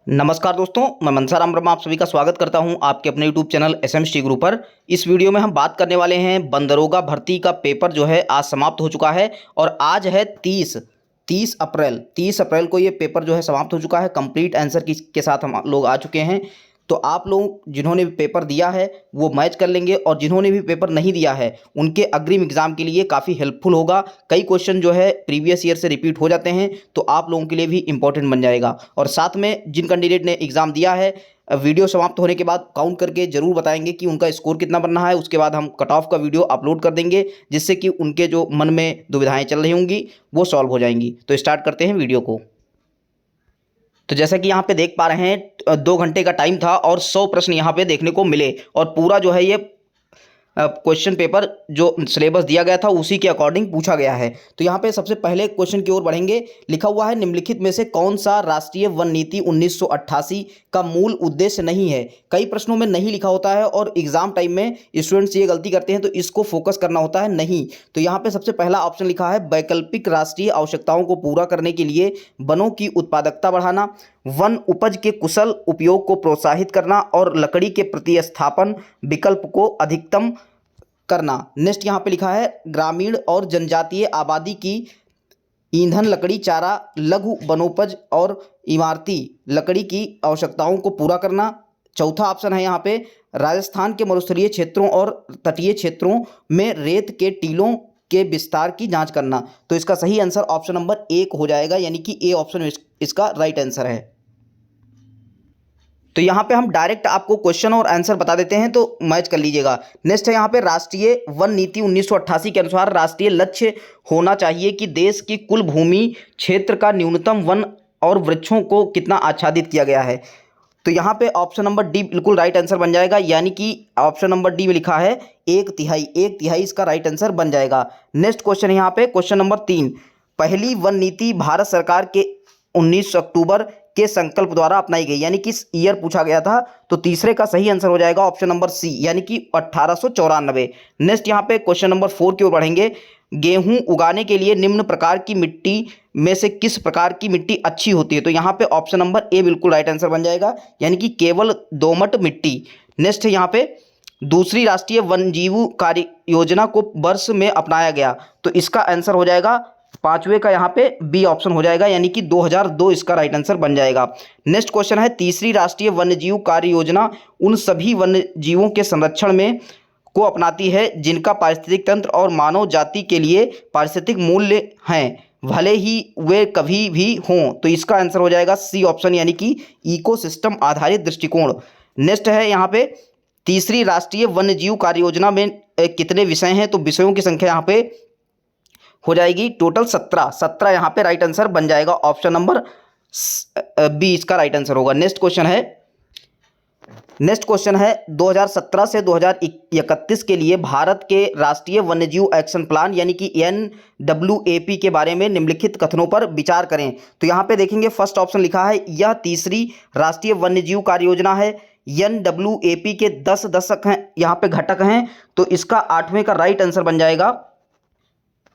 नमस्कार दोस्तों, मैं मनसाराम वर्मा आप सभी का स्वागत करता हूं आपके अपने YouTube चैनल SMST गुरु पर। इस वीडियो में हम बात करने वाले हैं बंदरोगा भर्ती का पेपर जो है आज समाप्त हो चुका है और आज है 30 अप्रैल को ये पेपर जो है समाप्त हो चुका है। कंप्लीट आंसर के साथ हम लोग आ चुके हैं। तो आप लोग जिन्होंने भी पेपर दिया है वो मैच कर लेंगे और जिन्होंने भी पेपर नहीं दिया है उनके अग्रिम एग्जाम के लिए काफ़ी हेल्पफुल होगा। कई क्वेश्चन जो है प्रीवियस ईयर से रिपीट हो जाते हैं तो आप लोगों के लिए भी इंपॉर्टेंट बन जाएगा। और साथ में जिन कैंडिडेट ने एग्ज़ाम दिया है वीडियो समाप्त होने के बाद काउंट करके ज़रूर बताएंगे कि उनका स्कोर कितना बनना है। उसके बाद हम कट ऑफ का वीडियो अपलोड कर देंगे जिससे कि उनके जो मन में दुविधाएँ चल रही होंगी वो सॉल्व हो जाएंगी। तो स्टार्ट करते हैं वीडियो को। तो जैसा कि यहाँ पे देख पा रहे हैं 2 घंटे का टाइम था और 100 प्रश्न यहाँ पे देखने को मिले और पूरा जो है ये क्वेश्चन पेपर जो सिलेबस दिया गया था उसी के अकॉर्डिंग पूछा गया है। तो यहाँ पे सबसे पहले क्वेश्चन की ओर बढ़ेंगे। लिखा हुआ है निम्नलिखित में से कौन सा राष्ट्रीय वन नीति 1988 का मूल उद्देश्य नहीं है। कई प्रश्नों में नहीं लिखा होता है और एग्जाम टाइम में स्टूडेंट्स ये गलती करते हैं तो इसको फोकस करना होता है नहीं। तो यहाँ पे सबसे पहला ऑप्शन लिखा है वैकल्पिक राष्ट्रीय आवश्यकताओं को पूरा करने के लिए वनों की उत्पादकता बढ़ाना, वन उपज के कुशल उपयोग को प्रोत्साहित करना और लकड़ी के प्रतिस्थापन विकल्प को अधिकतम करना। नेक्स्ट यहाँ पे लिखा है ग्रामीण और जनजातीय आबादी की ईंधन लकड़ी चारा लघु वनोपज और इमारती लकड़ी की आवश्यकताओं को पूरा करना। चौथा ऑप्शन है यहाँ पे राजस्थान के मरुस्थलीय क्षेत्रों और तटीय क्षेत्रों में रेत के टीलों के विस्तार की जांच करना। तो इसका सही आंसर ऑप्शन नंबर 1 हो जाएगा, यानी कि ए ऑप्शन इसका राइट आंसर है। तो यहाँ पे हम डायरेक्ट आपको क्वेश्चन और आंसर बता देते हैं तो मैच कर लीजिएगा। नेक्स्ट है यहाँ पे राष्ट्रीय वन नीति 1988 के अनुसार राष्ट्रीय लक्ष्य होना चाहिए कि देश की कुल भूमि क्षेत्र का न्यूनतम वन और वृक्षों को कितना आच्छादित किया गया है। तो यहाँ पे ऑप्शन नंबर डी बिल्कुल राइट आंसर बन जाएगा, यानी कि ऑप्शन नंबर डी में लिखा है 1/3 इसका राइट आंसर बन जाएगा। नेक्स्ट क्वेश्चन यहाँ पे क्वेश्चन नंबर 3, पहली वन नीति भारत सरकार के 19 अक्टूबर के संकल्प द्वारा अपनाई गई, यानी कि इस ईयर पूछा गया था। तो तीसरे का सही आंसर हो जाएगा ऑप्शन नंबर सी, यानी कि 1894। नेक्स्ट यहाँ पे क्वेश्चन नंबर 4 की ओर बढ़ेंगे। गेहूं उगाने के लिए निम्न प्रकार की मिट्टी में से किस प्रकार की मिट्टी अच्छी होती है। तो यहाँ पे ऑप्शन नंबर ए बिल्कुल राइट आंसर बन जाएगा, यानी कि केवल दोमट मिट्टी। नेक्स्ट है यहाँ पे दूसरी राष्ट्रीय वन्यजीव कार्य योजना को वर्ष में अपनाया गया। तो इसका आंसर हो जाएगा पांचवे का यहाँ पे बी ऑप्शन हो जाएगा, यानी कि 2002 इसका राइट आंसर बन जाएगा। नेक्स्ट क्वेश्चन है तीसरी राष्ट्रीय वन्यजीव कार्य योजना उन सभी वन्यजीवों के संरक्षण में को अपनाती है जिनका पारिस्थितिक तंत्र और मानव जाति के लिए पारिस्थितिक मूल्य हैं, भले ही वे कभी भी हों। तो इसका आंसर हो जाएगा सी ऑप्शन, यानी कि इकोसिस्टम आधारित दृष्टिकोण। नेक्स्ट है यहाँ पे तीसरी राष्ट्रीय वन्यजीव कार्य योजना में कितने विषय हैं। तो विषयों की संख्या यहाँ पे हो जाएगी टोटल 17 यहाँ पे राइट आंसर बन जाएगा। ऑप्शन नंबर बी इसका राइट आंसर होगा। नेक्स्ट क्वेश्चन है 2017 से 2031 के लिए भारत के राष्ट्रीय वन्यजीव एक्शन प्लान यानी कि NWAP के बारे में निम्नलिखित कथनों पर विचार करें। तो यहाँ पे देखेंगे फर्स्ट ऑप्शन लिखा है यह तीसरी राष्ट्रीय वन्यजीव कार्य योजना है। NWAP के 10 दशक हैं, यहाँ पे घटक हैं, तो इसका 8वें का राइट आंसर बन जाएगा।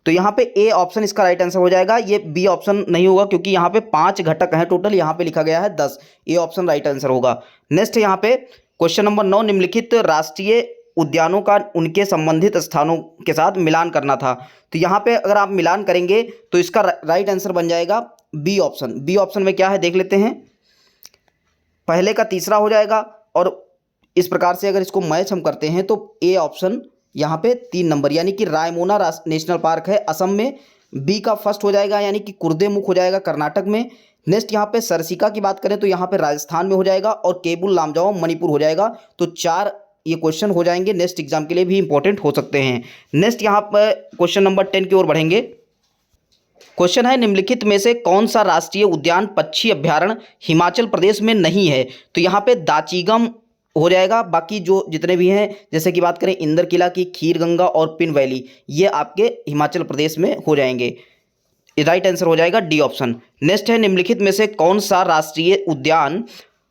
तो यहाँ पे ए ऑप्शन इसका राइट आंसर हो जाएगा, ये बी ऑप्शन नहीं होगा क्योंकि यहाँ पे 5 घटक हैं टोटल, यहाँ पे लिखा गया है 10। ए ऑप्शन राइट आंसर होगा। नेक्स्ट यहाँ पे क्वेश्चन नंबर 9, निम्नलिखित राष्ट्रीय उद्यानों का उनके संबंधित स्थानों के साथ मिलान करना था। तो यहाँ पे अगर आप मिलान करेंगे तो इसका राइट आंसर बन जाएगा बी ऑप्शन। बी ऑप्शन में क्या है देख लेते हैं, पहले का तीसरा हो जाएगा और इस प्रकार से अगर इसको मैच हम करते हैं तो ए ऑप्शन यहाँ पे 3 नंबर, यानी कि रायमोना नेशनल पार्क है असम में। बी का फर्स्ट हो जाएगा, यानी कि कुर्देमुख हो जाएगा कर्नाटक में। नेक्स्ट यहाँ पे सरसिका की बात करें तो यहाँ पे राजस्थान में हो जाएगा और केबुल लामजाओ मणिपुर हो जाएगा। तो 4 ये क्वेश्चन हो जाएंगे, नेक्स्ट एग्जाम के लिए भी इंपॉर्टेंट हो सकते हैं। नेक्स्ट यहाँ पर क्वेश्चन नंबर 10 की ओर बढ़ेंगे। क्वेश्चन है निम्नलिखित में से कौन सा राष्ट्रीय उद्यान पक्षी अभ्यारण्य हिमाचल प्रदेश में नहीं है। तो यहाँ पे दाचीगम हो जाएगा, बाकी जो जितने भी हैं जैसे कि बात करें इंदर किला की, खीर गंगा और पिन वैली, ये आपके हिमाचल प्रदेश में हो जाएंगे। राइट आंसर हो जाएगा डी ऑप्शन। नेक्स्ट है निम्नलिखित में से कौन सा राष्ट्रीय उद्यान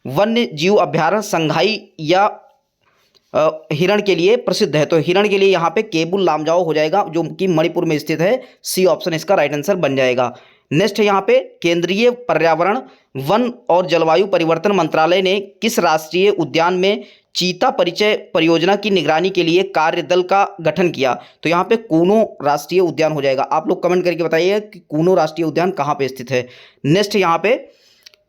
वन्य जीव अभ्यारण्य संघाई या हिरण के लिए प्रसिद्ध है। तो हिरण के लिए यहाँ पे केबुल लामजाओ हो जाएगा जो कि मणिपुर में स्थित है। सी ऑप्शन इसका राइट आंसर बन जाएगा। नेक्स्ट है यहाँ पे केंद्रीय पर्यावरण, वन और जलवायु परिवर्तन मंत्रालय ने किस राष्ट्रीय उद्यान में चीता परिचय परियोजना की निगरानी के लिए कार्यदल का गठन किया? तो यहाँ पे कूनो राष्ट्रीय उद्यान हो जाएगा। आप लोग कमेंट करके बताइए कि कूनो राष्ट्रीय उद्यान कहाँ पे स्थित है। नेक्स्ट यहाँ पे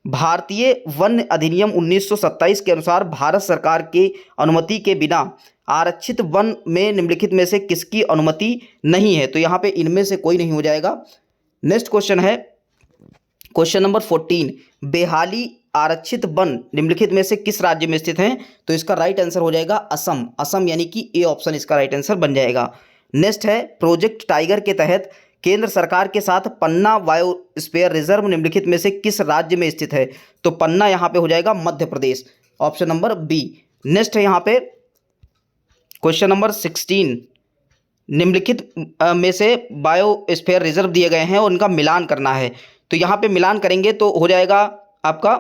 भारतीय वन अधिनियम 1927 के अनुसार भारत सरकार की अनुमति के बिना आरक्षित वन में निम्नलिखित में से किसकी अनुमति नहीं है? तो यहाँ पे इनमें से कोई नहीं हो जाएगा। नेक्स्ट क्वेश्चन है क्वेश्चन नंबर 14, बेहाली आरक्षित वन निम्नलिखित में से किस राज्य में स्थित हैं? तो इसका राइट आंसर हो जाएगा असम। असम यानी कि ए ऑप्शन इसका राइट आंसर बन जाएगा। नेक्स्ट है प्रोजेक्ट टाइगर के तहत केंद्र सरकार के साथ पन्ना बायोस्फीयर रिजर्व निम्नलिखित में से किस राज्य में स्थित है? तो पन्ना यहाँ पे हो जाएगा Madhya Pradesh, option number B. Next है यहाँ पे क्वेश्चन नंबर 16, निम्नलिखित में से बायोस्फीयर रिजर्व दिए गए हैं और उनका मिलान करना है। तो यहाँ पे मिलान करेंगे तो हो जाएगा आपका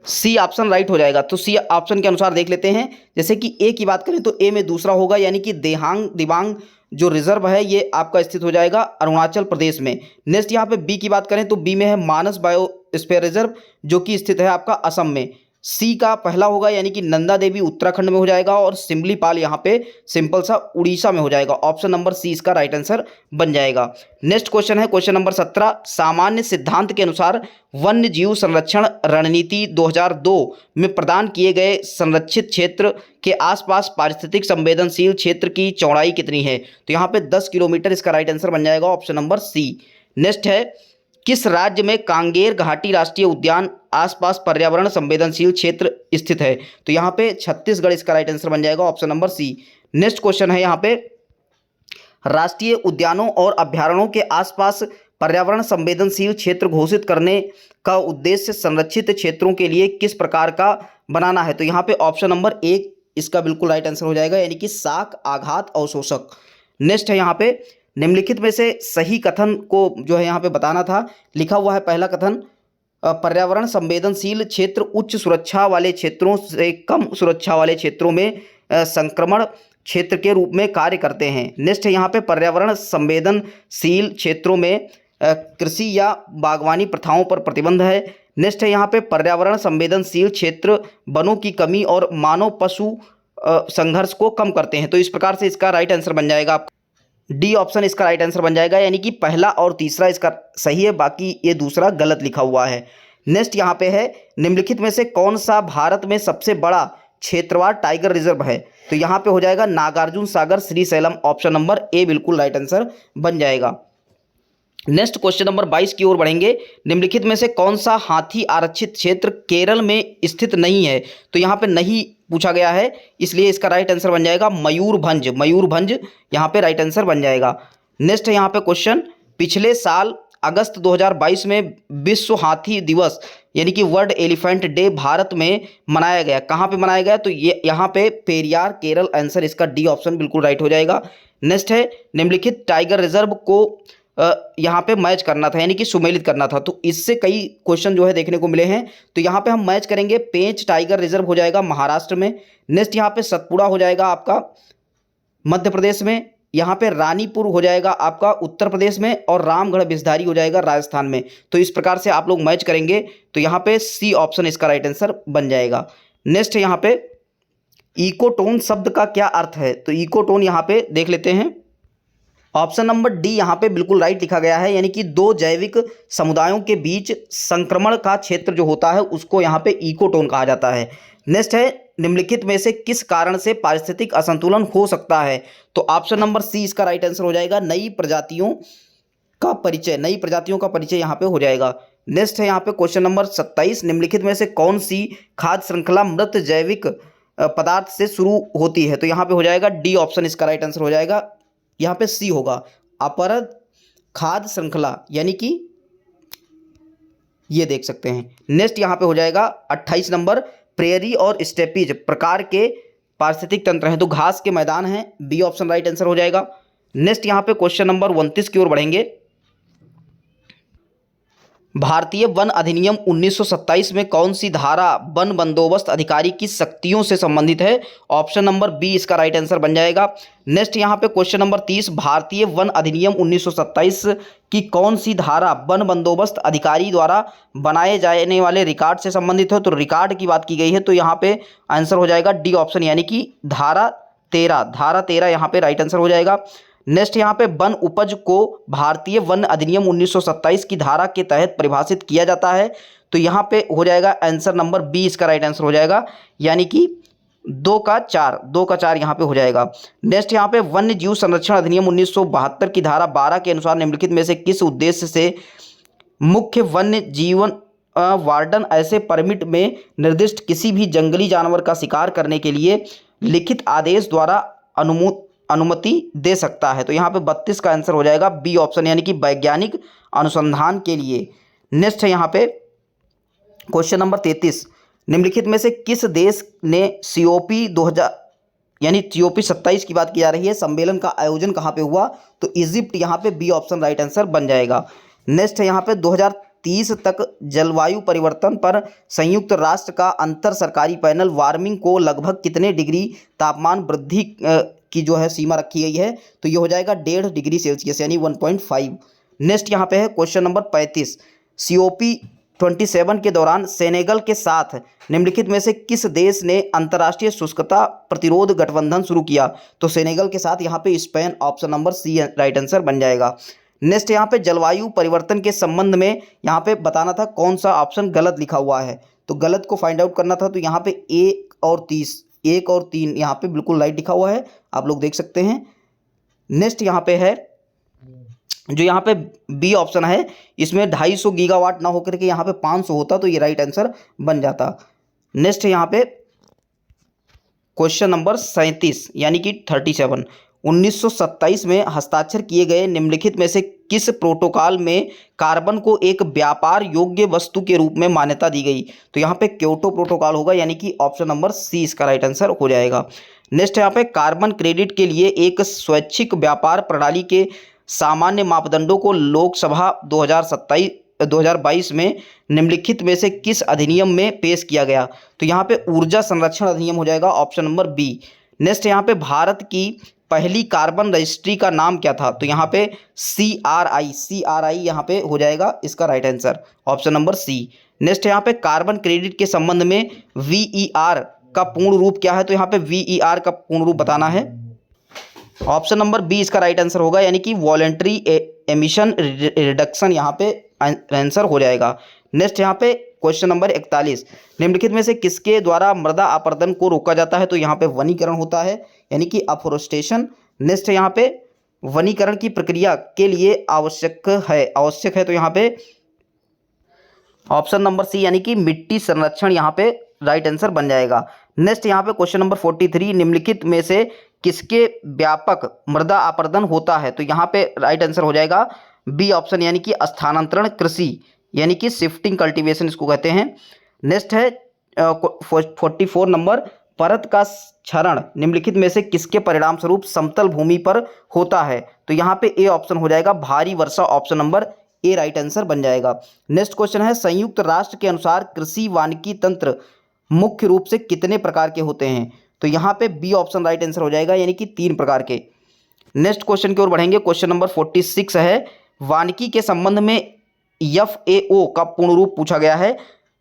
सी ऑप्शन राइट हो जाएगा। तो सी ऑप्शन के अनुसार देख लेते हैं। जैसे कि ए की बात करें तो ए में दूसरा होगा, यानी कि दिबांग जो रिजर्व है ये आपका स्थित हो जाएगा अरुणाचल प्रदेश में। नेक्स्ट यहाँ पे बी की बात करें तो बी में है मानस बायोस्फीयर रिजर्व जो कि स्थित है आपका असम में। सी का पहला होगा यानी कि नंदा देवी उत्तराखंड में हो जाएगा और सिमलीपाल यहाँ पे सिंपल सा उड़ीसा में हो जाएगा। ऑप्शन नंबर सी इसका राइट आंसर बन जाएगा। नेक्स्ट क्वेश्चन है क्वेश्चन नंबर 17, सामान्य सिद्धांत के अनुसार वन्य जीव संरक्षण रणनीति 2002 में प्रदान किए गए संरक्षित क्षेत्र के आसपास पारिस्थितिक संवेदनशील क्षेत्र की चौड़ाई कितनी है? तो यहाँ पे 10 किलोमीटर इसका राइट आंसर बन जाएगा, ऑप्शन नंबर सी। नेक्स्ट है किस राज्य में कांगेर घाटी राष्ट्रीय उद्यान आसपास पर्यावरण संवेदनशील क्षेत्र स्थित है? तो यहाँ पे छत्तीसगढ़ इसका राइट आंसर बन जाएगा, option number C. Next question है यहाँ पे राष्ट्रीय उद्यानों और अभ्यारण्यों के आसपास पर्यावरण संवेदनशील क्षेत्र घोषित करने का उद्देश्य संरक्षित क्षेत्रों के लिए किस प्रकार का बनाना है? तो यहाँ पे ऑप्शन नंबर एक इसका बिल्कुल राइट आंसर हो जाएगा, यानी कि साख, आघात, अवशोषक। नेक्स्ट है यहाँ पे निम्नलिखित में से सही कथन को जो है यहाँ पे बताना था। लिखा हुआ है पहला कथन, पर्यावरण संवेदनशील क्षेत्र उच्च सुरक्षा वाले क्षेत्रों से कम सुरक्षा वाले क्षेत्रों में संक्रमण क्षेत्र के रूप में कार्य करते हैं। नेक्स्ट है यहाँ पे पर्यावरण संवेदनशील क्षेत्रों में कृषि या बागवानी प्रथाओं पर प्रतिबंध है। नेक्स्ट है यहाँ पे पर्यावरण संवेदनशील क्षेत्र वनों की कमी और मानव पशु संघर्ष को कम करते हैं। तो इस प्रकार से इसका राइट आंसर बन जाएगा डी ऑप्शन इसका राइट आंसर बन जाएगा, यानी कि पहला और तीसरा इसका सही है, बाकी ये दूसरा गलत लिखा हुआ है। नेक्स्ट यहाँ पे है निम्नलिखित में से कौन सा भारत में सबसे बड़ा क्षेत्रवार टाइगर रिजर्व है? तो यहाँ पे हो जाएगा नागार्जुन सागर श्रीशैलम, ऑप्शन नंबर ए बिल्कुल राइट आंसर बन जाएगा। नेक्स्ट क्वेश्चन नंबर 22 की ओर बढ़ेंगे। निम्नलिखित में से कौन सा हाथी आरक्षित क्षेत्र केरल में स्थित नहीं है? तो यहाँ पे नहीं पूछा गया है, इसलिए इसका राइट आंसर बन जाएगा मयूरभंज। मयूरभंज यहाँ पे राइट आंसर बन जाएगा। नेक्स्ट है यहाँ पे क्वेश्चन, पिछले साल अगस्त 2022 में विश्व हाथी दिवस यानी कि वर्ल्ड एलिफेंट डे भारत में मनाया गया, कहाँ पे मनाया गया? तो ये यहाँ पे पेरियार, केरल, आंसर इसका डी ऑप्शन बिल्कुल राइट हो जाएगा। नेक्स्ट है निम्नलिखित टाइगर रिजर्व को यहाँ पे मैच करना था, यानी कि सुमेलित करना था। तो इससे कई क्वेश्चन जो है देखने को मिले हैं। तो यहाँ पे हम मैच करेंगे, पेंच टाइगर रिजर्व हो जाएगा महाराष्ट्र में। नेक्स्ट यहाँ पे सतपुड़ा हो जाएगा आपका मध्य प्रदेश में। यहाँ पे रानीपुर हो जाएगा आपका उत्तर प्रदेश में और रामगढ़ बिसधारी हो जाएगा राजस्थान में। तो इस प्रकार से आप लोग मैच करेंगे तो यहाँ पे सी ऑप्शन इसका राइट आंसर बन जाएगा। नेक्स्ट यहाँ पे इकोटोन शब्द का क्या अर्थ है? तो इकोटोन यहाँ पे देख लेते हैं, ऑप्शन नंबर डी यहाँ पे बिल्कुल राइट लिखा गया है, यानी कि दो जैविक समुदायों के बीच संक्रमण का क्षेत्र जो होता है उसको यहाँ पे इकोटोन कहा जाता है। नेक्स्ट है निम्नलिखित में से किस कारण से पारिस्थितिक असंतुलन हो सकता है? तो ऑप्शन नंबर सी इसका राइट आंसर हो जाएगा नई प्रजातियों का परिचय। नई प्रजातियों का परिचय यहाँ पे हो जाएगा। नेक्स्ट है यहाँ पे क्वेश्चन नंबर 27, निम्नलिखित में से कौन सी खाद्य श्रृंखला मृत जैविक पदार्थ से शुरू होती है? तो यहाँ पे हो जाएगा डी ऑप्शन इसका राइट आंसर हो जाएगा, यहाँ पे सी होगा अपरद खाद्य श्रृंखला, यानी कि ये देख सकते हैं। नेक्स्ट यहाँ पे हो जाएगा 28 नंबर, प्रेयरी और स्टेपीज प्रकार के पारिस्थितिक तंत्र हैं, तो घास के मैदान हैं, बी ऑप्शन राइट आंसर हो जाएगा। नेक्स्ट यहाँ पे क्वेश्चन नंबर 29 की ओर बढ़ेंगे। भारतीय वन अधिनियम 1927 में कौन सी धारा वन बंदोबस्त अधिकारी की शक्तियों से संबंधित है? ऑप्शन नंबर बी इसका राइट आंसर बन जाएगा। नेक्स्ट यहाँ पे क्वेश्चन नंबर 30, भारतीय वन अधिनियम 1927 की कौन सी धारा वन बंदोबस्त अधिकारी द्वारा बनाए जाने वाले रिकॉर्ड से संबंधित है? तो रिकॉर्ड की बात की गई है, तो यहाँ पे आंसर हो जाएगा डी ऑप्शन, यानी कि धारा 13 यहाँ पे राइट आंसर हो जाएगा। नेक्स्ट यहाँ पे वन उपज को भारतीय वन अधिनियम 1927 की धारा के तहत परिभाषित किया जाता है, तो यहाँ पे हो जाएगा आंसर नंबर बी इसका राइट आंसर हो जाएगा, यानी कि 2 का 4 यहाँ पे हो जाएगा। नेक्स्ट यहाँ पे वन्य जीव संरक्षण अधिनियम 1972 की धारा 12 के अनुसार निम्नलिखित में से किस उद्देश्य से मुख्य वन्य जीवन वार्डन ऐसे परमिट में निर्दिष्ट किसी भी जंगली जानवर का शिकार करने के लिए लिखित आदेश द्वारा अनुमति दे सकता है? तो यहाँ पे 32 का आंसर हो जाएगा बी ऑप्शन, यानी कि वैज्ञानिक अनुसंधान के लिए। नेक्स्ट है यहाँ पे क्वेश्चन नंबर 33, निम्नलिखित में से किस देश ने COP 2000 यानी COP 27 की बात की जा रही है, सम्मेलन का आयोजन कहाँ पे हुआ? तो इजिप्ट, यहाँ पे बी ऑप्शन राइट आंसर बन जाएगा। नेक्स्ट है यहाँ पे 2030 तक जलवायु परिवर्तन पर संयुक्त राष्ट्र का अंतर सरकारी पैनल वार्मिंग को लगभग कितने डिग्री तापमान वृद्धि की जो है सीमा रखी गई है? तो ये हो जाएगा 1.5 डिग्री सेल्सियस, यानी 1.5। नेक्स्ट यहाँ पे है क्वेश्चन नंबर 35, COP 27 के दौरान सेनेगल के साथ निम्नलिखित में से किस देश ने अंतर्राष्ट्रीय शुष्कता प्रतिरोध गठबंधन शुरू किया? तो सेनेगल के साथ यहाँ पे Spain, option number C right answer बन जाएगा। नेक्स्ट यहाँ पे जलवायु परिवर्तन के संबंध में यहाँ पे बताना था कौन सा ऑप्शन गलत लिखा हुआ है, तो गलत को फाइंड आउट करना था। तो यहाँ पे 1 और 3 यहाँ पे बिल्कुल राइट लिखा हुआ है, आप लोग देख सकते हैं। नेक्स्ट यहाँ पे है जो यहाँ पे बी ऑप्शन है, इसमें 250 गीगावाट ना होकर के यहाँ पे 500 होता, तो ये राइट आंसर बन जाता। नेक्स्ट यहाँ पे क्वेश्चन नंबर 37 यानी कि 37, 1927 में हस्ताक्षर किए गए निम्नलिखित में से किस प्रोटोकॉल में कार्बन को एक व्यापार योग्य वस्तु के रूप में मान्यता दी गई? तो यहाँ पे क्योटो प्रोटोकॉल होगा, यानी कि ऑप्शन नंबर सी इसका राइट आंसर हो जाएगा। नेक्स्ट यहाँ पे कार्बन क्रेडिट के लिए एक स्वैच्छिक व्यापार प्रणाली के सामान्य मापदंडों को लोकसभा 2022 में निम्नलिखित में से किस अधिनियम में पेश किया गया? तो यहाँ पे ऊर्जा संरक्षण अधिनियम हो जाएगा, ऑप्शन नंबर बी। नेक्स्ट यहाँ पे भारत की पहली कार्बन रजिस्ट्री का नाम क्या था? तो यहाँ पे CRI यहाँ पे हो जाएगा इसका right answer, option number C. Next यहाँ पे कार्बन क्रेडिट के संबंध में VER का पूर्ण रूप क्या है? तो यहाँ पे VER का पूर्ण रूप बताना है, ऑप्शन नंबर बी इसका राइट आंसर होगा, यानी कि वॉलेंट्री एमिशन रिडक्शन यहाँ पे आंसर हो जाएगा। नेक्स्ट यहाँ पे क्वेश्चन नंबर 41, निम्नलिखित में से किसके द्वारा मृदा अपरदन को रोका जाता है? तो यहाँ पे वनीकरण होता है, यानी कि अफोरेस्टेशन। नेक्स्ट यहाँ पे वनीकरण की प्रक्रिया के लिए आवश्यक है, तो यहाँ पे ऑप्शन नंबर सी यानी कि मिट्टी संरक्षण यहाँ पे राइट आंसर बन जाएगा। नेक्स्ट यहाँ पे क्वेश्चन नंबर 43, निम्नलिखित में से किसके व्यापक मृदा अपरदन होता है? तो यहाँ पे राइट आंसर हो जाएगा बी ऑप्शन, यानी कि स्थानांतरण कृषि, यानी कि शिफ्टिंग कल्टीवेशन इसको कहते हैं। नेक्स्ट है 44 नंबर, परत का क्षरण निम्नलिखित में से किसके परिणाम स्वरूप समतल भूमि पर होता है? तो यहाँ पे ए ऑप्शन हो जाएगा, भारी वर्षा, option number A right answer बन जाएगा। नेक्स्ट क्वेश्चन है, संयुक्त राष्ट्र के अनुसार कृषि वानिकी तंत्र मुख्य रूप से कितने प्रकार के होते हैं? तो यहाँ पे बी ऑप्शन राइट आंसर हो जाएगा, यानी कि 3 प्रकार के। नेक्स्ट क्वेश्चन की ओर बढ़ेंगे, क्वेश्चन नंबर 46 है, वानिकी के संबंध में FAO का पूर्ण रूप पूछा गया है,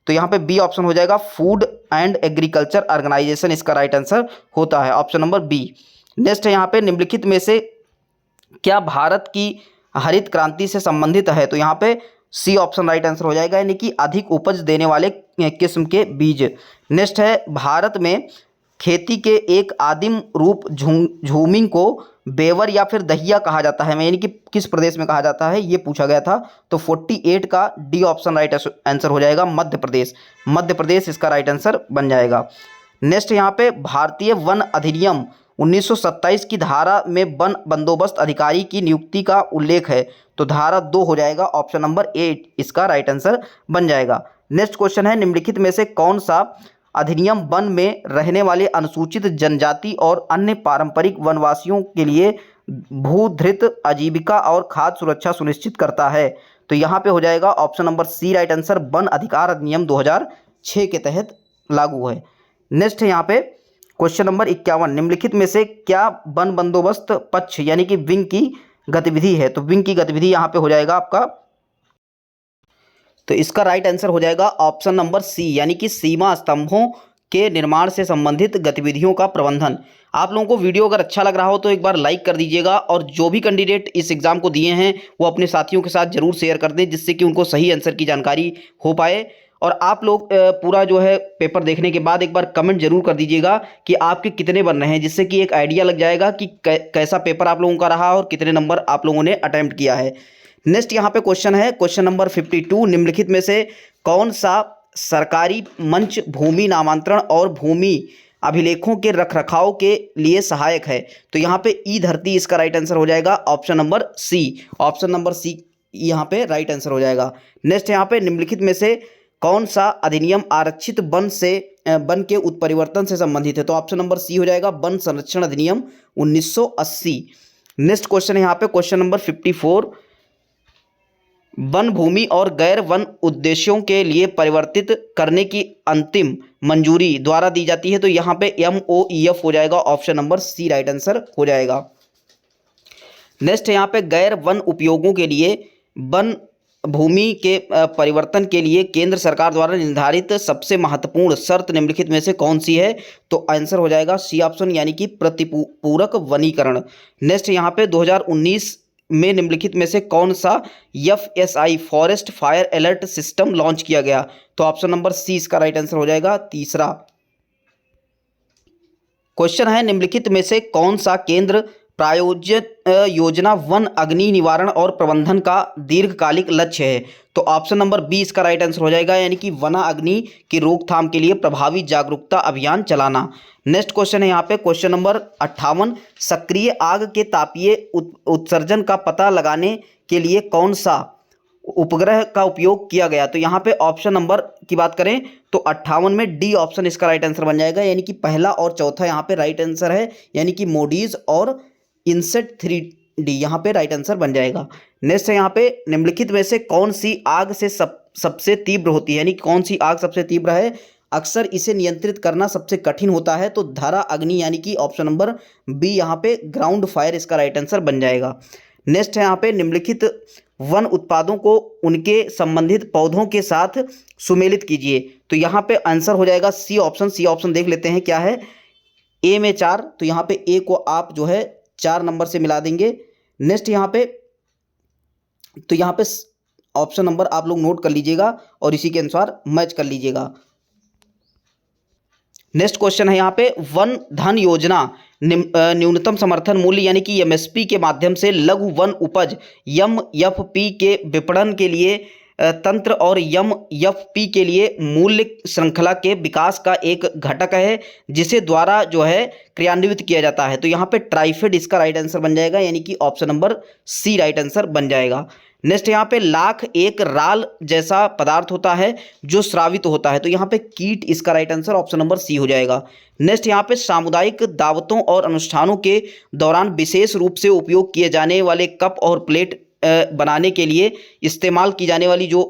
तो यहाँ पे बी ऑप्शन हो जाएगा, फूड एंड एग्रीकल्चर ऑर्गेनाइजेशन इसका राइट आंसर होता है, ऑप्शन नंबर बी। नेक्स्ट है यहाँ पे निम्नलिखित में से क्या भारत की हरित क्रांति से संबंधित है? तो यहाँ पे सी ऑप्शन राइट आंसर हो जाएगा, यानी कि अधिक उपज देने वाले किस्म के बीज। नेक्स्ट है, भारत में खेती के एक आदिम रूप झूमिंग को बेवर या फिर दहिया कहा जाता है, यानी कि किस प्रदेश में कहा जाता है, ये पूछा गया था। तो 48 का डी ऑप्शन राइट आंसर हो जाएगा, मध्य प्रदेश इसका राइट आंसर बन जाएगा। नेक्स्ट यहाँ पे भारतीय वन अधिनियम 1927 की धारा में वन बंदोबस्त अधिकारी की नियुक्ति का उल्लेख है, तो धारा 2 हो जाएगा, ऑप्शन नंबर 8 इसका राइट आंसर बन जाएगा। नेक्स्ट क्वेश्चन है, निम्नलिखित में से कौन सा अधिनियम वन में रहने वाले अनुसूचित जनजाति और अन्य पारंपरिक वनवासियों के लिए भूधृत आजीविका और खाद्य सुरक्षा सुनिश्चित करता है? तो यहाँ पे हो जाएगा option number C right answer, वन अधिकार अधिनियम 2006 के तहत लागू है। नेक्स्ट है यहाँ पे क्वेश्चन नंबर 51, निम्नलिखित में से क्या वन बंदोबस्त पक्ष यानी कि विंग की गतिविधि है? तो विंग की गतिविधि यहाँ पे हो जाएगा आपका, तो इसका राइट आंसर हो जाएगा ऑप्शन नंबर सी यानी कि सीमा स्तंभों के निर्माण से संबंधित गतिविधियों का प्रबंधन। आप लोगों को वीडियो अगर अच्छा लग रहा हो तो एक बार लाइक कर दीजिएगा, और जो भी कैंडिडेट इस एग्ज़ाम को दिए हैं वो अपने साथियों के साथ जरूर शेयर कर दें, जिससे कि उनको सही आंसर की जानकारी हो पाए। और आप लोग पूरा जो है पेपर देखने के बाद एक बार कमेंट जरूर कर दीजिएगा कि आपके कितने बन रहे हैं, जिससे कि एक आइडिया लग जाएगा कि कैसा पेपर आप लोगों का रहा और कितने नंबर आप लोगों ने अटैम्प्ट किया है। नेक्स्ट यहाँ पे क्वेश्चन है क्वेश्चन नंबर 52, निम्नलिखित में से कौन सा सरकारी मंच भूमि नामांतरण और भूमि अभिलेखों के रखरखाव के लिए सहायक है? तो यहाँ पे ई धरती इसका राइट आंसर हो जाएगा, option number C, option number C यहाँ पे राइट आंसर हो जाएगा। नेक्स्ट यहाँ पे निम्नलिखित में से कौन सा अधिनियम आरक्षित वन के उत्परिवर्तन से संबंधित है? तो ऑप्शन नंबर सी हो जाएगा, वन संरक्षण अधिनियम 1980। नेक्स्ट क्वेश्चन है यहाँ पे क्वेश्चन नंबर 54, वन भूमि और गैर वन उद्देश्यों के लिए परिवर्तित करने की अंतिम मंजूरी द्वारा दी जाती है? तो यहाँ पे MOEF हो जाएगा, option number C right answer हो जाएगा। नेक्स्ट यहाँ पे गैर वन उपयोगों के लिए वन भूमि के परिवर्तन के लिए केंद्र सरकार द्वारा निर्धारित सबसे महत्वपूर्ण शर्त निम्नलिखित में से कौन सी है? तो आंसर हो जाएगा सी ऑप्शन यानी कि प्रतिपूरक वनीकरण। नेक्स्ट यहाँ पे 2019 में निम्नलिखित में से कौन सा FSI forest fire alert system launch किया गया? तो ऑप्शन नंबर सी इसका राइट आंसर हो जाएगा, तीसरा। क्वेश्चन है निम्नलिखित में से कौन सा केंद्र प्रायोजित योजना वन अग्नि निवारण और प्रबंधन का दीर्घकालिक लक्ष्य है? तो ऑप्शन नंबर बी इसका राइट आंसर हो जाएगा, यानी कि वना अग्नि की रोकथाम के लिए प्रभावी जागरूकता अभियान चलाना। नेक्स्ट क्वेश्चन है यहाँ पे क्वेश्चन नंबर 58, सक्रिय आग के तापीय उत्सर्जन का पता लगाने के लिए कौन सा उपग्रह का उपयोग किया गया? तो यहाँ पे ऑप्शन नंबर की बात करें तो 58 में डी ऑप्शन इसका राइट आंसर बन जाएगा, यानी कि पहला और चौथा यहाँ पे राइट आंसर है, यानी कि मोडीज और इनसेट 3D यहाँ पे राइट आंसर बन जाएगा। नेक्स्ट है यहाँ पे निम्नलिखित में से कौन सी आग से सबसे तीव्र होती है, यानी कौन सी आग सबसे तीव्र है? अक्सर इसे नियंत्रित करना सबसे कठिन होता है, तो धारा अग्नि यानी कि ऑप्शन नंबर बी यहाँ पे ग्राउंड फायर इसका राइट आंसर बन जाएगा। नेक्स्ट है यहाँ पे निम्नलिखित वन उत्पादों को उनके संबंधित पौधों के साथ सुमेलित कीजिए। तो यहाँ पे आंसर हो जाएगा सी ऑप्शन। सी ऑप्शन देख लेते हैं क्या है। ए में 4, तो यहाँ पे ए को आप जो है 4 नंबर से मिला देंगे। नेक्स्ट यहाँ पे तो यहाँ पे ऑप्शन नंबर आप लोग नोट कर लीजिएगा और इसी के अनुसार मैच कर लीजिएगा। नेक्स्ट क्वेश्चन है यहाँ पे वन धन योजना न्यूनतम समर्थन मूल्य यानी कि MSP के माध्यम से लघु वन उपज MFP के विपणन के लिए तंत्र और MFP के लिए मूल्य श्रृंखला के विकास का एक घटक है, जिसे द्वारा जो है क्रियान्वित किया जाता है। तो यहाँ पे ट्राइफेड इसका राइट आंसर बन जाएगा, यानी कि option number C right answer बन जाएगा। नेक्स्ट यहाँ पे लाख एक राल जैसा पदार्थ होता है जो स्रावित होता है, तो यहाँ पे कीट इसका right answer option number C हो जाएगा। नेक्स्ट यहाँ पे सामुदायिक दावतों और अनुष्ठानों के दौरान विशेष रूप से उपयोग किए जाने वाले कप और प्लेट बनाने के लिए इस्तेमाल की जाने वाली जो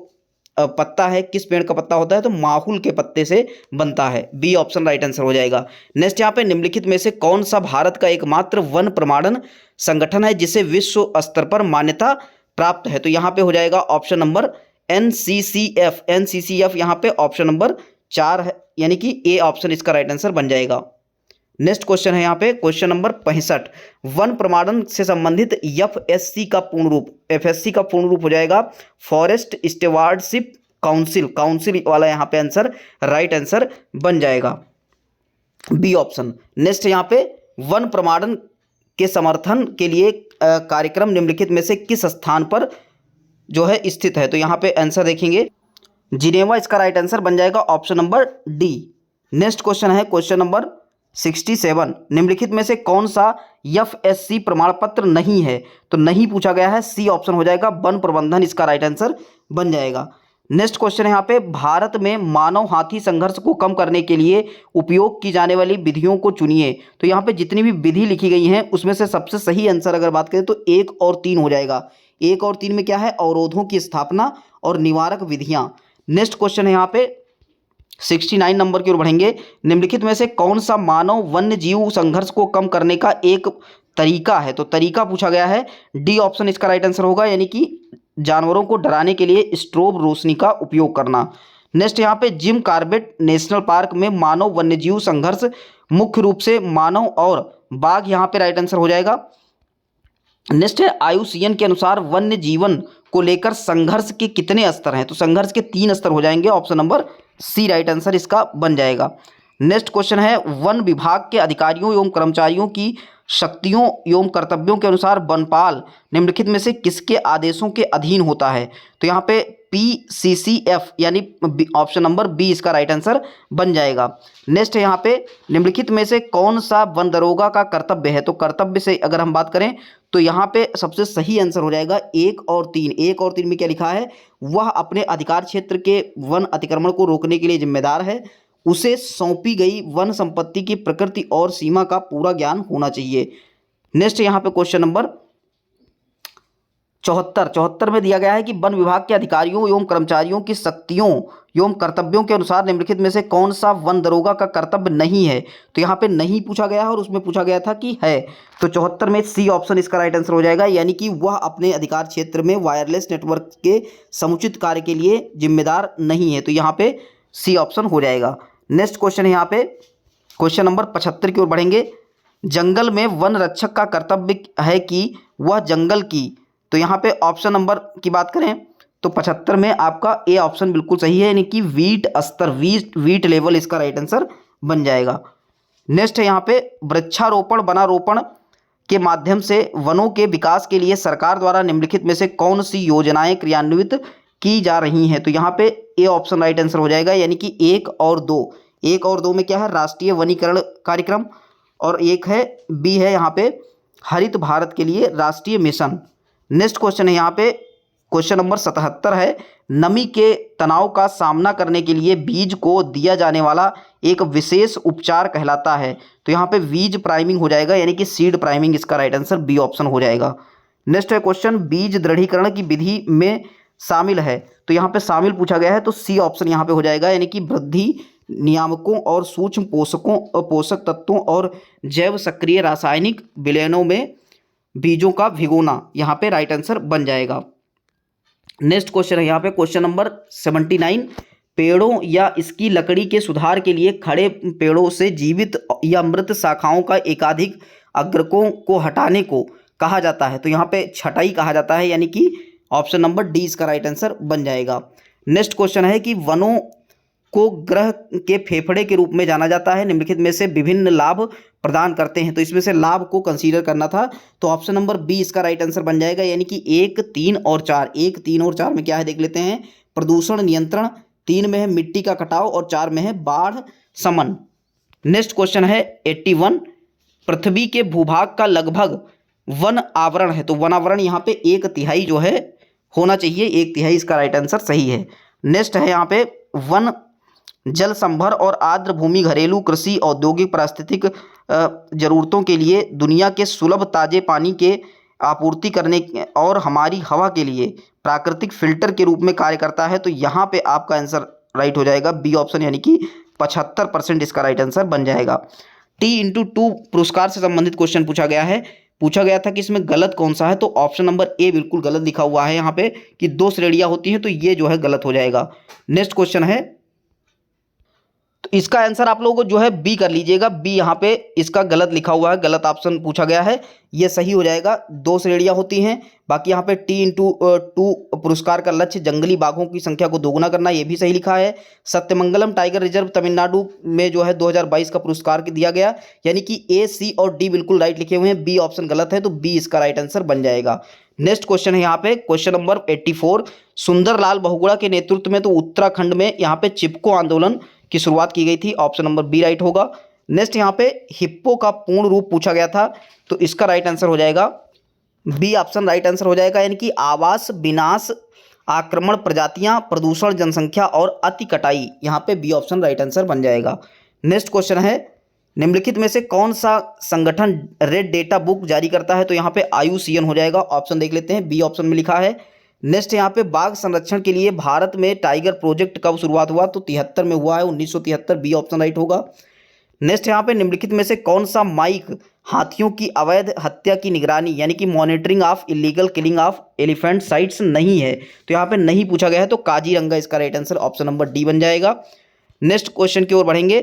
पत्ता है, किस पेड़ का पत्ता होता है? तो माहुल के पत्ते से बनता है। बी ऑप्शन राइट आंसर हो जाएगा। नेक्स्ट यहाँ पे निम्नलिखित में से कौन सा भारत का एकमात्र वन प्रमाणन संगठन है जिसे विश्व स्तर पर मान्यता प्राप्त है? तो यहाँ पे हो जाएगा ऑप्शन नंबर NCCF। NCCF यहाँ पे ऑप्शन नंबर 4 है, यानी कि ए ऑप्शन इसका राइट आंसर बन जाएगा। नेक्स्ट क्वेश्चन है यहाँ पे क्वेश्चन नंबर 65, वन प्रमाणन से संबंधित FSC का पूर्ण रूप, FSC का पूर्ण रूप हो जाएगा फॉरेस्ट स्टेवार्डशिप काउंसिल। काउंसिल वाला यहाँ पे आंसर राइट आंसर बन जाएगा, बी ऑप्शन। नेक्स्ट यहाँ पे वन प्रमाणन के समर्थन के लिए कार्यक्रम निम्नलिखित में से किस स्थान पर जो है स्थित है? तो यहाँ पे आंसर देखेंगे जिनेवा इसका राइट आंसर बन जाएगा, option number D. Next question है क्वेश्चन नंबर 67, निम्नलिखित में से कौन सा FSC प्रमाण पत्र नहीं है? तो नहीं पूछा गया है, सी ऑप्शन हो जाएगा वन प्रबंधन इसका राइट आंसर बन जाएगा। नेक्स्ट क्वेश्चन है यहाँ पे भारत में मानव हाथी संघर्ष को कम करने के लिए उपयोग की जाने वाली विधियों को चुनिए। तो यहाँ पे जितनी भी विधि लिखी गई हैं उसमें से सबसे सही आंसर अगर बात करें तो 1 और 3 हो जाएगा। 1 और 3 में क्या है, अवरोधों की स्थापना और निवारक विधियां। नेक्स्ट क्वेश्चन है यहाँ पे 69 नंबर की ओर बढ़ेंगे। निम्नलिखित में से कौन सा मानव वन्य जीव संघर्ष को कम करने का एक तरीका है? तो तरीका पूछा गया है, डी ऑप्शन इसका राइट आंसर होगा, यानी कि जानवरों को डराने के लिए स्ट्रोब रोशनी का उपयोग करना। नेक्स्ट यहाँ पे जिम कॉर्बेट नेशनल पार्क में मानव वन्यजीव संघर्ष मुख्य रूप से मानव और बाघ, यहाँ पे राइट आंसर हो जाएगा। नेक्स्ट है IUCN के अनुसार वन्य जीवन को लेकर संघर्ष के कितने स्तर हैं? तो संघर्ष के 3 स्तर हो जाएंगे, option number C right answer इसका बन जाएगा। नेक्स्ट क्वेश्चन है वन विभाग के अधिकारियों एवं कर्मचारियों की शक्तियों एवं कर्तव्यों के अनुसार वनपाल निम्नलिखित में से किसके आदेशों के अधीन होता है? तो यहाँ पे PCCF यानी ऑप्शन नंबर बी इसका राइट आंसर बन जाएगा। नेक्स्ट है यहाँ पे निम्नलिखित में से कौन सा वन दरोगा का कर्तव्य है? तो कर्तव्य से अगर हम बात करें तो यहाँ पे सबसे सही आंसर हो जाएगा 1 और 3। 1 और 3 में क्या लिखा है, वह अपने अधिकार क्षेत्र के वन अतिक्रमण को रोकने के लिए जिम्मेदार है, उसे सौंपी गई वन संपत्ति की प्रकृति और सीमा का पूरा ज्ञान होना चाहिए। नेक्स्ट यहाँ पे क्वेश्चन नंबर 74 में दिया गया है कि वन विभाग के अधिकारियों एवं कर्मचारियों की शक्तियों एवं कर्तव्यों के अनुसार निम्नलिखित में से कौन सा वन दरोगा का कर्तव्य नहीं है? तो यहाँ पे नहीं पूछा गया है और उसमें पूछा गया था कि है, तो 74 में सी ऑप्शन इसका राइट आंसर हो जाएगा, यानी कि वह अपने अधिकार क्षेत्र में वायरलेस नेटवर्क के समुचित कार्य के लिए जिम्मेदार नहीं है। तो यहाँ पे सी ऑप्शन हो जाएगा। नेक्स्ट क्वेश्चन है यहाँ पे क्वेश्चन नंबर 75 की ओर बढ़ेंगे। जंगल में वन रक्षक का कर्तव्य है कि वह जंगल की, तो यहाँ पे ऑप्शन नंबर की बात करें तो 75 में आपका ए ऑप्शन बिल्कुल सही है, यानी कि वीट स्तर, वीट लेवल इसका राइट आंसर बन जाएगा। नेक्स्ट है यहाँ पे वृक्षारोपण वनारोपण के माध्यम से वनों के विकास के लिए सरकार द्वारा निम्नलिखित में से कौन सी योजनाएं क्रियान्वित की जा रही हैं? तो यहाँ पे ए ऑप्शन राइट आंसर हो जाएगा, यानी कि 1 और 2। 1 और 2 में क्या है, राष्ट्रीय वनीकरण कार्यक्रम, और एक है बी है यहाँ पे हरित भारत के लिए राष्ट्रीय मिशन। नेक्स्ट क्वेश्चन है यहाँ पे क्वेश्चन नंबर 77 है, नमी के तनाव का सामना करने के लिए बीज को दिया जाने वाला एक विशेष उपचार कहलाता है? तो यहाँ पे बीज प्राइमिंग हो जाएगा, यानी कि सीड प्राइमिंग इसका राइट आंसर बी ऑप्शन हो जाएगा। नेक्स्ट है क्वेश्चन बीज दृढ़ीकरण की विधि में शामिल है, तो यहाँ पे शामिल पूछा गया है, तो सी ऑप्शन यहाँ पे हो जाएगा, यानी कि वृद्धि नियामकों और सूक्ष्म पोषक तत्वों और जैव सक्रिय रासायनिक विलयनों में बीजों का भिगोना, यहाँ पे राइट आंसर बन जाएगा। नेक्स्ट क्वेश्चन है यहाँ पे क्वेश्चन नंबर 79, पेड़ों या इसकी लकड़ी के सुधार के लिए खड़े पेड़ों से जीवित या मृत शाखाओं का एकाधिक अग्रकों को हटाने को कहा जाता है? तो यहाँ पे छटाई कहा जाता है, यानी कि ऑप्शन नंबर डी इसका राइट आंसर बन जाएगा। नेक्स्ट क्वेश्चन है कि वनों को ग्रह के फेफड़े के रूप में जाना जाता है, निम्नलिखित में से विभिन्न लाभ प्रदान करते हैं? तो इसमें से लाभ को कंसीडर करना था, तो ऑप्शन नंबर बी इसका राइट आंसर बन जाएगा, यानी कि 1, 3 और 4। 1, 3 और 4 में क्या है देख लेते हैं, प्रदूषण नियंत्रण, 3 में है मिट्टी का कटाव और 4 में है बाढ़ शमन। नेक्स्ट क्वेश्चन है 81, पृथ्वी के भूभाग का लगभग वन आवरण है, तो वन आवरण यहाँ पे 1/3 जो है होना चाहिए, 1/3 इसका राइट आंसर सही है। नेक्स्ट है यहाँ पे वन जल संभर और आर्द्र भूमि घरेलू कृषि औद्योगिक पारिस्थितिक जरूरतों के लिए दुनिया के सुलभ ताजे पानी के आपूर्ति करने और हमारी हवा के लिए प्राकृतिक फिल्टर के रूप में कार्य करता है। तो यहाँ पे आपका आंसर राइट हो जाएगा बी ऑप्शन, यानी कि 75% इसका राइट आंसर बन जाएगा। T/2 पुरस्कार से संबंधित क्वेश्चन पूछा गया था कि इसमें गलत कौन सा है? तो ऑप्शन नंबर ए बिल्कुल गलत लिखा हुआ है यहाँ पे कि 2 श्रेणियां होती हैं, तो ये जो है गलत हो जाएगा। नेक्स्ट क्वेश्चन है, तो इसका आंसर आप लोगों को जो है बी कर लीजिएगा, बी यहाँ पे इसका गलत लिखा हुआ है, गलत ऑप्शन पूछा गया है, ये सही हो जाएगा। 2 श्रेणियां होती हैं, बाकी यहाँ पे T/2 पुरस्कार का लक्ष्य जंगली बाघों की संख्या को दोगुना करना, ये भी सही लिखा है। सत्यमंगलम टाइगर रिजर्व तमिलनाडु में जो है 2022 का पुरस्कार दिया गया, यानी कि ए, सी और डी बिल्कुल राइट लिखे हुए हैं, बी ऑप्शन गलत है, तो बी इसका राइट आंसर बन जाएगा। नेक्स्ट क्वेश्चन है यहाँ पे क्वेश्चन नंबर 84, सुंदरलाल बहुगुणा के नेतृत्व में तो उत्तराखंड में यहाँ पे चिपको आंदोलन की शुरुआत की गई थी, ऑप्शन नंबर बी राइट होगा। नेक्स्ट यहाँ पे हिप्पो का पूर्ण रूप पूछा गया था, तो इसका राइट आंसर हो जाएगा बी ऑप्शन राइट आंसर हो जाएगा, यानी कि आवास विनाश, आक्रमण, प्रजातियां, प्रदूषण, जनसंख्या और अति कटाई, यहाँ पे बी ऑप्शन राइट आंसर बन जाएगा। नेक्स्ट क्वेश्चन है निम्नलिखित में से कौन सा संगठन रेड डेटा बुक जारी करता है? तो यहाँ पे IUCN हो जाएगा। ऑप्शन देख लेते हैं, बी ऑप्शन में लिखा है। नेक्स्ट यहाँ पे बाघ संरक्षण के लिए भारत में टाइगर प्रोजेक्ट कब शुरुआत हुआ? तो 73 में हुआ है, 1973, बी ऑप्शन राइट होगा। नेक्स्ट यहाँ पे निम्नलिखित में से कौन सा माइक हाथियों की अवैध हत्या की निगरानी यानी कि monitoring of illegal killing of elephant sites नहीं है? तो यहाँ पे नहीं पूछा गया है, तो काजीरंगा इसका right answer option number D बन जाएगा। नेक्स्ट क्वेश्चन की ओर बढ़ेंगे।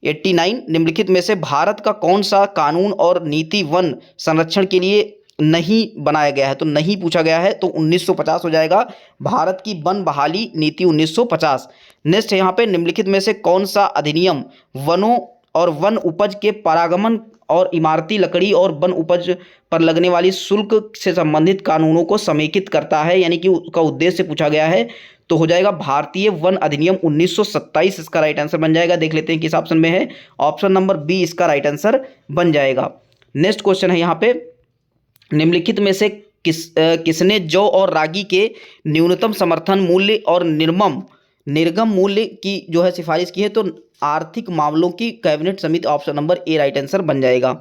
89 निम्नलिखित में से भारत का कौन सा कानून और नीति वन संरक्षण के लिए नहीं बनाया गया है? तो नहीं पूछा गया है, तो 1950 हो जाएगा, भारत की वन बहाली नीति 1950। नेक्स्ट यहाँ पे निम्नलिखित में से कौन सा अधिनियम वनों और वन उपज के परागमन और इमारती लकड़ी और वन उपज पर लगने वाली शुल्क से संबंधित कानूनों को समेकित करता है, यानी कि उसका उद्देश्य पूछा गया है? तो हो जाएगा भारतीय वन अधिनियम 1927 इसका राइट आंसर बन जाएगा। देख लेते हैं किस ऑप्शन में है, ऑप्शन नंबर बी इसका राइट आंसर बन जाएगा। नेक्स्ट क्वेश्चन है यहाँ पे, निम्नलिखित में से किसने जौ और रागी के न्यूनतम समर्थन मूल्य और निर्गम मूल्य की जो है सिफारिश की है? तो आर्थिक मामलों की कैबिनेट समिति, option number A right answer बन जाएगा।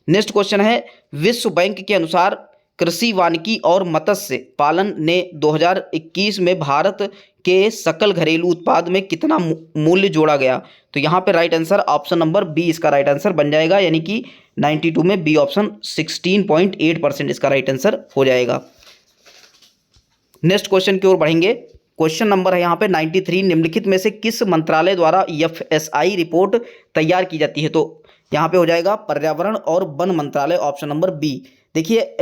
नेक्स्ट क्वेश्चन है, विश्व बैंक के अनुसार कृषि वानिकी और मत्स्य पालन ने 2021 में भारत के सकल घरेलू उत्पाद में कितना मूल्य जोड़ा गया? तो यहाँ पे right answer option number B इसका राइट आंसर बन जाएगा, यानी कि 92 में बी ऑप्शन 16.8% इसका राइट आंसर हो जाएगा। नेक्स्ट क्वेश्चन की ओर बढ़ेंगे। क्वेश्चन नंबर है यहाँ पे 93, निम्नलिखित में से किस मंत्रालय द्वारा FSI रिपोर्ट तैयार की जाती है? तो यहाँ पे हो जाएगा पर्यावरण और वन मंत्रालय, ऑप्शन नंबर बी। देखिए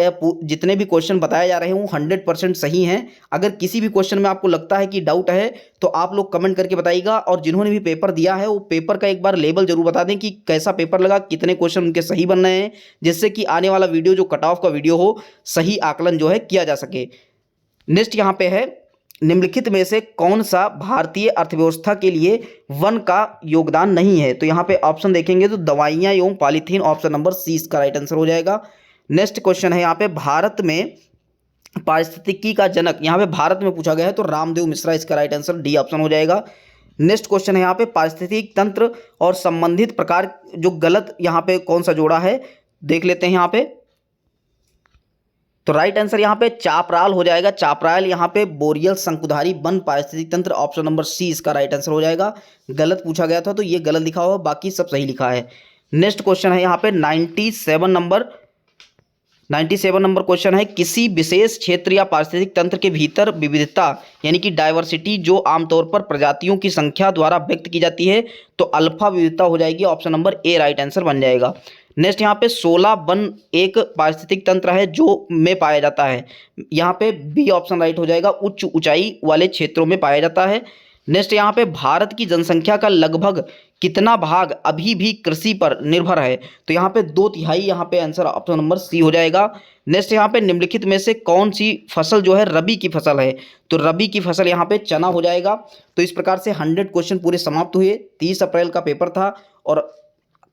जितने भी क्वेश्चन बताए जा रहे हैं वो 100% सही हैं। अगर किसी भी क्वेश्चन में आपको लगता है कि डाउट है तो आप लोग कमेंट करके बताइएगा, और जिन्होंने भी पेपर दिया है वो पेपर का एक बार लेबल जरूर बता दें कि कैसा पेपर लगा, कितने क्वेश्चन उनके सही बन रहे हैं, जिससे कि आने वाला वीडियो जो कट ऑफ का वीडियो हो सही आकलन जो है किया जा सके। नेक्स्ट यहाँ पे है, निम्नलिखित में से कौन सा भारतीय अर्थव्यवस्था के लिए वन का योगदान नहीं है? तो यहाँ पे ऑप्शन देखेंगे तो दवाइयाँ एवं पॉलीथीन, ऑप्शन नंबर सी इसका राइट आंसर हो जाएगा। नेक्स्ट क्वेश्चन है यहाँ पे, भारत में पारिस्थितिकी का जनक यहाँ पे भारत में पूछा गया है, तो रामदेव मिश्रा इसका राइट आंसर डी ऑप्शन हो जाएगा। नेक्स्ट क्वेश्चन है यहाँ पे, पारिस्थितिक तंत्र और संबंधित प्रकार जो गलत यहाँ पे कौन सा जोड़ा है, देख लेते हैं यहाँ पे। तो राइट आंसर यहाँ पे चापराल हो जाएगा। चापराल यहाँ पे बोरियल शंकुधारी वन पारिस्थितिक तंत्र, ऑप्शन नंबर सी इसका राइट आंसर हो जाएगा। गलत पूछा गया था तो ये गलत लिखा हुआ, बाकी सब सही लिखा है। नेक्स्ट क्वेश्चन है यहाँ पे 97 नंबर क्वेश्चन है, किसी विशेष क्षेत्र या पारिस्थितिक तंत्र के भीतर विविधता यानी कि डाइवर्सिटी जो आमतौर पर प्रजातियों की संख्या द्वारा व्यक्त की जाती है, तो अल्फा विविधता हो जाएगी, option number A right answer बन जाएगा। नेक्स्ट यहाँ पे 16 वन एक पारिस्थितिक तंत्र है जो में पाया जाता है, यहाँ पे बी ऑप्शन राइट हो जाएगा, उच्च ऊंचाई वाले क्षेत्रों में पाया जाता है। नेक्स्ट यहाँ पे भारत की जनसंख्या का लगभग कितना भाग अभी भी कृषि पर निर्भर है? तो यहाँ पे 2/3 यहाँ पे आंसर ऑप्शन नंबर सी हो जाएगा। नेक्स्ट यहाँ पे निम्नलिखित में से कौन सी फसल जो है रबी की फसल है? तो रबी की फसल यहाँ पे चना हो जाएगा। तो इस प्रकार से 100 क्वेश्चन पूरे समाप्त हुए। 30 अप्रैल का पेपर था, और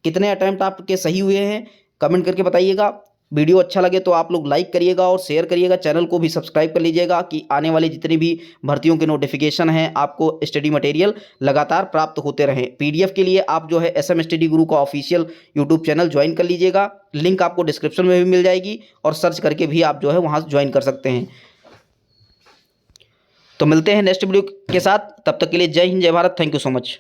कितने अटैम्प्ट आपके सही हुए हैं कमेंट करके बताइएगा। वीडियो अच्छा लगे तो आप लोग लाइक करिएगा और शेयर करिएगा, चैनल को भी सब्सक्राइब कर लीजिएगा कि आने वाले जितनी भी भर्तियों के नोटिफिकेशन हैं आपको स्टडी मटेरियल लगातार प्राप्त होते रहें। PDF के लिए आप जो है SM स्टडी गुरु का ऑफिशियल यूट्यूब चैनल ज्वाइन कर लीजिएगा, लिंक आपको डिस्क्रिप्शन में भी मिल जाएगी, और सर्च करके भी आप जो है वहाँ ज्वाइन कर सकते हैं। तो मिलते हैं नेक्स्ट वीडियो के साथ, तब तक के लिए जय हिंद जय Bharat, thank you so much.